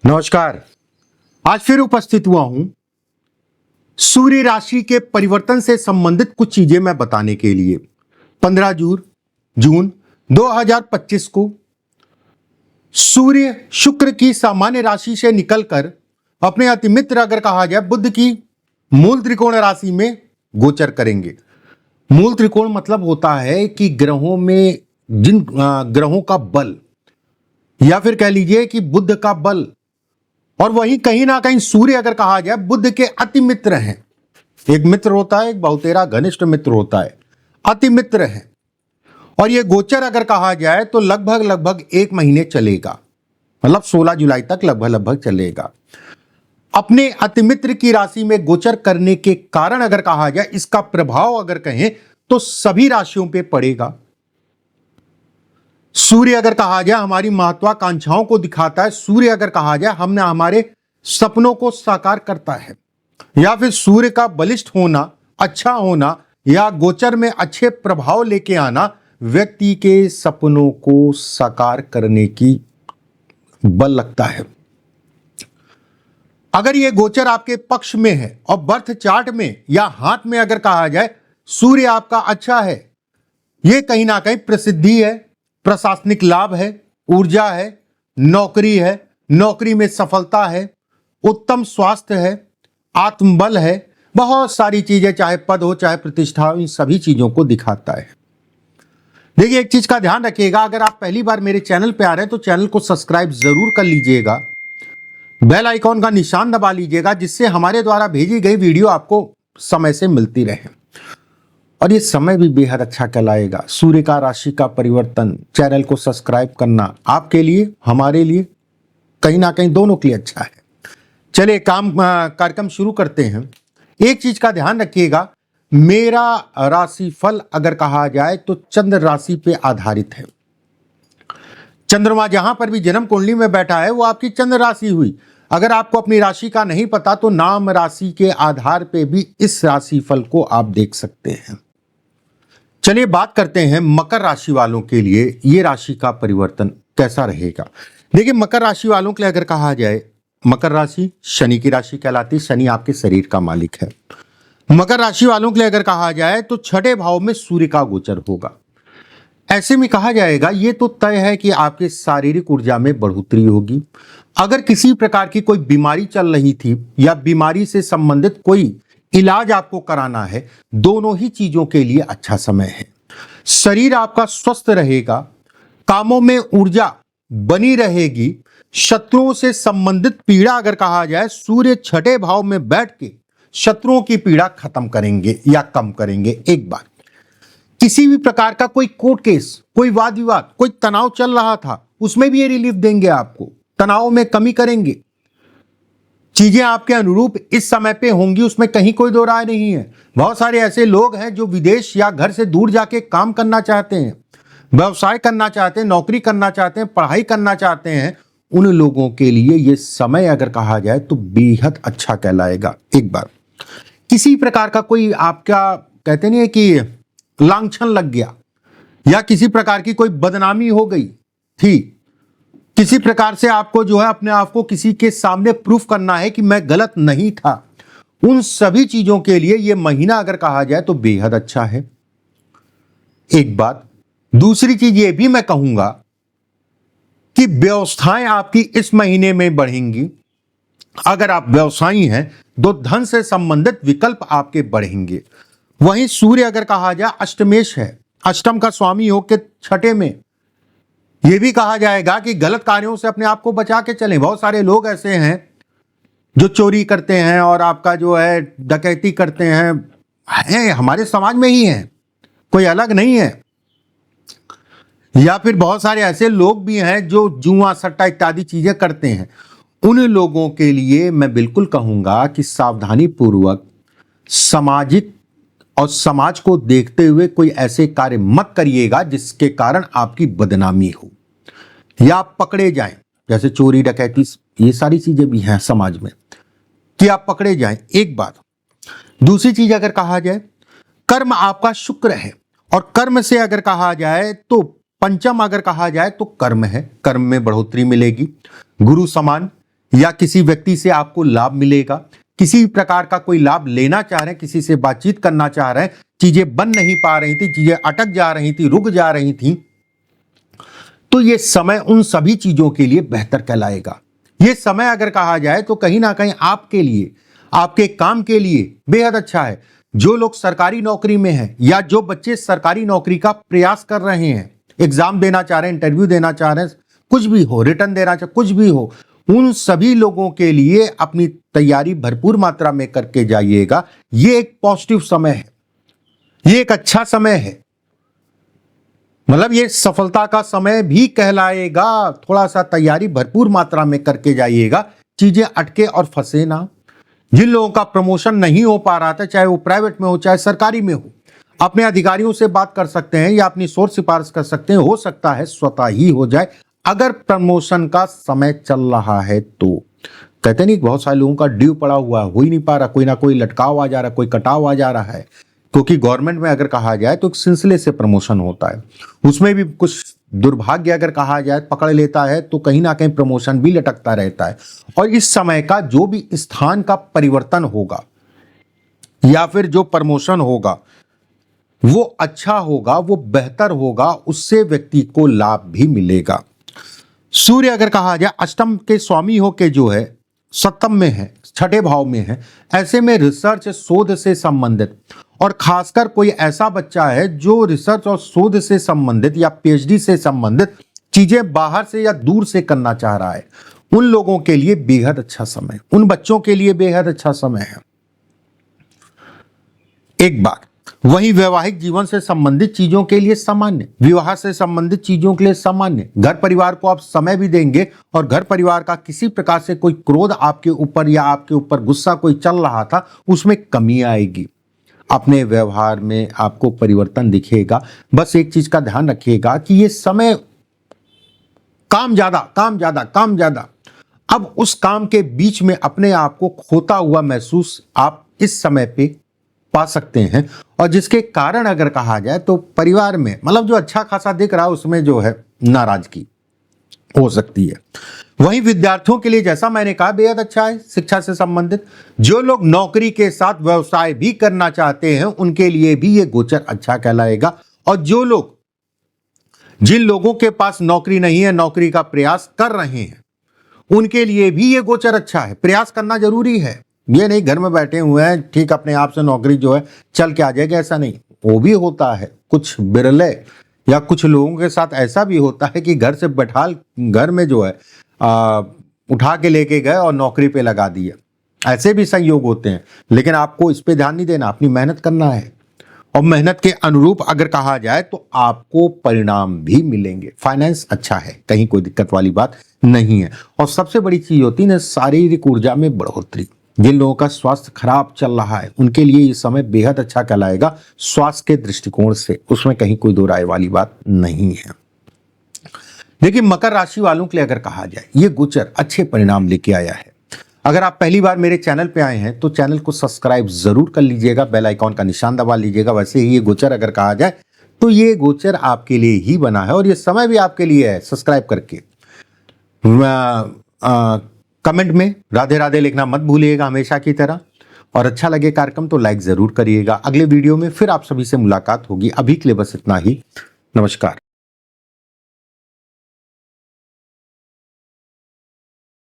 नमस्कार। आज फिर उपस्थित हुआ हूं सूर्य राशि के परिवर्तन से संबंधित कुछ चीजें मैं बताने के लिए। 15 जून 2025 को सूर्य शुक्र की सामान्य राशि से निकलकर अपने अतिमित्र अगर कहा जाए बुध की मूल त्रिकोण राशि में गोचर करेंगे। मूल त्रिकोण मतलब होता है कि ग्रहों में जिन ग्रहों का बल या फिर कह लीजिए कि बुध का बल, और वहीं कहीं ना कहीं सूर्य अगर कहा जाए बुध के अति मित्र हैं। एक मित्र होता है, एक बहुतेरा घनिष्ठ मित्र होता है, अति मित्र है। और ये गोचर अगर कहा जाए तो लगभग 1 महीने चलेगा, मतलब 16 जुलाई तक लगभग चलेगा। अपने अति मित्र की राशि में गोचर करने के कारण अगर कहा जाए इसका प्रभाव अगर कहें तो सभी राशियों पे पड़ेगा। सूर्य अगर कहा जाए हमारी महत्वाकांक्षाओं को दिखाता है। सूर्य अगर कहा जाए हमने हमारे सपनों को साकार करता है, या फिर सूर्य का बलिष्ठ होना, अच्छा होना या गोचर में अच्छे प्रभाव लेके आना व्यक्ति के सपनों को साकार करने की बल लगता है। अगर यह गोचर आपके पक्ष में है और बर्थ चार्ट में या हाथ में अगर कहा जाए सूर्य आपका अच्छा है, यह कहीं ना कहीं प्रसिद्धि है, प्रशासनिक लाभ है, ऊर्जा है, नौकरी है, नौकरी में सफलता है, उत्तम स्वास्थ्य है, आत्मबल है, बहुत सारी चीजें, चाहे पद हो चाहे प्रतिष्ठा हो, इन सभी चीजों को दिखाता है। देखिए एक चीज का ध्यान रखिएगा, अगर आप पहली बार मेरे चैनल पे आ रहे हैं तो चैनल को सब्सक्राइब जरूर कर लीजिएगा, बेल आइकॉन का निशान दबा लीजिएगा, जिससे हमारे द्वारा भेजी गई वीडियो आपको समय से मिलती रहे। और ये समय भी बेहद अच्छा कहलाएगा। सूर्य का राशि का परिवर्तन, चैनल को सब्सक्राइब करना आपके लिए, हमारे लिए, कहीं ना कहीं दोनों के लिए अच्छा है। चलिए कार्यक्रम शुरू करते हैं। एक चीज का ध्यान रखिएगा, मेरा राशिफल अगर कहा जाए तो चंद्र राशि पे आधारित है। चंद्रमा जहां पर भी जन्म कुंडली में बैठा है वो आपकी चंद्र राशि हुई। अगर आपको अपनी राशि का नहीं पता तो नाम राशि के आधार पे भी इस राशिफल को आप देख सकते हैं। चलिए बात करते हैं मकर राशि वालों के लिए ये राशि का परिवर्तन कैसा रहेगा। देखिए मकर राशि वालों के लिए अगर कहा जाए, मकर राशि शनि की राशि कहलाती है, शनि आपके शरीर का मालिक है। मकर राशि वालों के लिए अगर कहा जाए तो 6ठे भाव में सूर्य का गोचर होगा। ऐसे में कहा जाएगा ये तो तय है कि आपके शारीरिक ऊर्जा में बढ़ोतरी होगी। अगर किसी प्रकार की कोई बीमारी चल रही थी या बीमारी से संबंधित कोई इलाज आपको कराना है, दोनों ही चीजों के लिए अच्छा समय है। शरीर आपका स्वस्थ रहेगा, कामों में ऊर्जा बनी रहेगी। शत्रुओं से संबंधित पीड़ा अगर कहा जाए, सूर्य 6ठे भाव में बैठ के शत्रुओं की पीड़ा खत्म करेंगे या कम करेंगे। एक बार किसी भी प्रकार का कोई कोर्ट केस, कोई वाद विवाद, कोई तनाव चल रहा था, उसमें भी ये रिलीफ देंगे, आपको तनाव में कमी करेंगे। चीजें आपके अनुरूप इस समय पे होंगी, उसमें कहीं कोई दो राय नहीं है। बहुत सारे ऐसे लोग हैं जो विदेश या घर से दूर जाके काम करना चाहते हैं, व्यवसाय करना चाहते हैं, नौकरी करना चाहते हैं, पढ़ाई करना चाहते हैं। उन लोगों के लिए ये समय अगर कहा जाए तो बेहद अच्छा कहलाएगा। एक बार किसी प्रकार का कोई आपका कहते नहीं है कि लांछन लग गया या किसी प्रकार की कोई बदनामी हो गई थी, किसी प्रकार से आपको जो है अपने आप को किसी के सामने प्रूफ करना है कि मैं गलत नहीं था, उन सभी चीजों के लिए यह महीना अगर कहा जाए तो बेहद अच्छा है। एक बात, दूसरी चीज ये भी मैं कहूंगा कि व्यवस्थाएं आपकी इस महीने में बढ़ेंगी। अगर आप व्यवसायी हैं तो धन से संबंधित विकल्प आपके बढ़ेंगे। वहीं सूर्य अगर कहा जाए अष्टमेश है, अष्टम का स्वामी होकर 6ठे में, यह भी कहा जाएगा कि गलत कार्यों से अपने आप को बचा के चलें। बहुत सारे लोग ऐसे हैं जो चोरी करते हैं और आपका जो है डकैती करते हैं, हमारे समाज में ही हैं, कोई अलग नहीं है। या फिर बहुत सारे ऐसे लोग भी हैं जो जुआ सट्टा इत्यादि चीजें करते हैं। उन लोगों के लिए मैं बिल्कुल कहूंगा कि सावधानी पूर्वक सामाजिक और समाज को देखते हुए कोई ऐसे कार्य मत करिएगा जिसके कारण आपकी बदनामी हो या आप पकड़े जाएं। जैसे चोरी डकैती, ये सारी चीजें भी हैं समाज में कि आप पकड़े जाएं। एक बात, दूसरी चीज अगर कहा जाए कर्म आपका शुक्र है, और कर्म से अगर कहा जाए तो पंचम अगर कहा जाए तो कर्म है, कर्म में बढ़ोतरी मिलेगी। गुरु समान या किसी व्यक्ति से आपको लाभ मिलेगा, किसी प्रकार का कोई लाभ लेना चाह रहे हैं, किसी से बातचीत करना चाह रहे हैं, चीजें बन नहीं पा रही थी, चीजें अटक जा रही थी, रुक जा रही थी, तो ये समय उन सभी चीजों के लिए बेहतर कहलाएगा। ये समय अगर कहा जाए तो कहीं ना कहीं आपके लिए, आपके काम के लिए बेहद अच्छा है। जो लोग सरकारी नौकरी में हैं या जो बच्चे सरकारी नौकरी का प्रयास कर रहे हैं, एग्जाम देना चाह रहे हैं, इंटरव्यू देना चाह रहे हैं, कुछ भी हो, रिटर्न देना चाह, कुछ भी हो, उन सभी लोगों के लिए अपनी तैयारी भरपूर मात्रा में करके जाइएगा। ये एक पॉजिटिव समय है, ये एक अच्छा समय है, मतलब ये सफलता का समय भी कहलाएगा। थोड़ा सा तैयारी भरपूर मात्रा में करके जाइएगा, चीजें अटके और फंसे ना। जिन लोगों का प्रमोशन नहीं हो पा रहा था, चाहे वो प्राइवेट में हो चाहे सरकारी में हो, अपने अधिकारियों से बात कर सकते हैं या अपनी सोच सिफारिश कर सकते हैं, हो सकता है स्वतः ही हो जाए अगर प्रमोशन का समय चल रहा है तो। कहते नहीं, बहुत सारे लोगों का ड्यू पड़ा हुआ है, हो ही नहीं पा रहा, कोई ना कोई लटकाव आ जा रहा है, कोई कटाव आ जा रहा है, क्योंकि गवर्नमेंट में अगर कहा जाए तो एक सिलसिले से प्रमोशन होता है, उसमें भी कुछ दुर्भाग्य अगर कहा जाए पकड़ लेता है तो कहीं ना कहीं प्रमोशन भी लटकता रहता है। और इस समय का जो भी स्थान का परिवर्तन होगा या फिर जो प्रमोशन होगा वो अच्छा होगा, वो बेहतर होगा, उससे व्यक्ति को लाभ भी मिलेगा। सूर्य अगर कहा जाए अष्टम के स्वामी हो के जो है सप्तम में है, छठे भाव में है, ऐसे में रिसर्च शोध से संबंधित और खासकर कोई ऐसा बच्चा है जो रिसर्च और शोध से संबंधित या पीएचडी से संबंधित चीजें बाहर से या दूर से करना चाह रहा है, उन लोगों के लिए बेहद अच्छा समय, उन बच्चों के लिए बेहद अच्छा समय है। एक बार वहीं वैवाहिक जीवन से संबंधित चीजों के लिए सामान्य, विवाह से संबंधित चीजों के लिए सामान्य, घर परिवार को आप समय भी देंगे और घर परिवार का किसी प्रकार से कोई क्रोध आपके ऊपर या आपके ऊपर गुस्सा कोई चल रहा था उसमें कमी आएगी। अपने व्यवहार में आपको परिवर्तन दिखेगा। बस एक चीज का ध्यान रखिएगा कि ये समय काम ज्यादा, काम ज्यादा, काम ज्यादा, अब उस काम के बीच में अपने आप को खोता हुआ महसूस आप इस समय पे पा सकते हैं, और जिसके कारण अगर कहा जाए तो परिवार में मतलब जो अच्छा खासा दिख रहा है उसमें जो है नाराजगी हो सकती है। वहीं विद्यार्थियों के लिए जैसा मैंने कहा बेहद अच्छा है, शिक्षा से संबंधित। जो लोग नौकरी के साथ व्यवसाय भी करना चाहते हैं उनके लिए भी ये गोचर अच्छा कहलाएगा। और जो लोग, जिन लोगों के पास नौकरी नहीं है, नौकरी का प्रयास कर रहे हैं, उनके लिए भी ये गोचर अच्छा है। प्रयास करना जरूरी है, ये नहीं घर में बैठे हुए हैं ठीक अपने आप से नौकरी जो है चल के आ जाएगा, ऐसा नहीं। वो भी होता है कुछ बिरले, या कुछ लोगों के साथ ऐसा भी होता है कि घर से बैठा, घर में जो है उठा के लेके गए और नौकरी पे लगा दिया। ऐसे भी संयोग होते हैं, लेकिन आपको इस पे ध्यान नहीं देना, अपनी मेहनत करना है और मेहनत के अनुरूप अगर कहा जाए तो आपको परिणाम भी मिलेंगे। फाइनेंस अच्छा है, कहीं कोई दिक्कत वाली बात नहीं है। और सबसे बड़ी चीज होती है ना, शारीरिक ऊर्जा में बढ़ोतरी। जिन लोगों का स्वास्थ्य खराब चल रहा है उनके लिए ये समय बेहद अच्छा कहलाएगा स्वास्थ्य के दृष्टिकोण से, उसमें कहीं कोई दो राय वाली बात नहीं है। देखिए, मकर राशि वालों के लिए अगर कहा जाए ये गोचर अच्छे परिणाम लेके आया है। अगर आप पहली बार मेरे चैनल पे आए हैं तो चैनल को सब्सक्राइब जरूर कर लीजिएगा, बेल आइकॉन का निशान दबा लीजिएगा। वैसे ही ये गोचर अगर कहा जाए तो ये गोचर आपके लिए ही बना है और ये समय भी आपके लिए है। सब्सक्राइब करके कमेंट में राधे राधे लिखना मत भूलिएगा हमेशा की तरह, और अच्छा लगे कार्यक्रम तो लाइक जरूर करिएगा। अगले वीडियो में फिर आप सभी से मुलाकात होगी। अभी के लिए बस इतना ही, नमस्कार।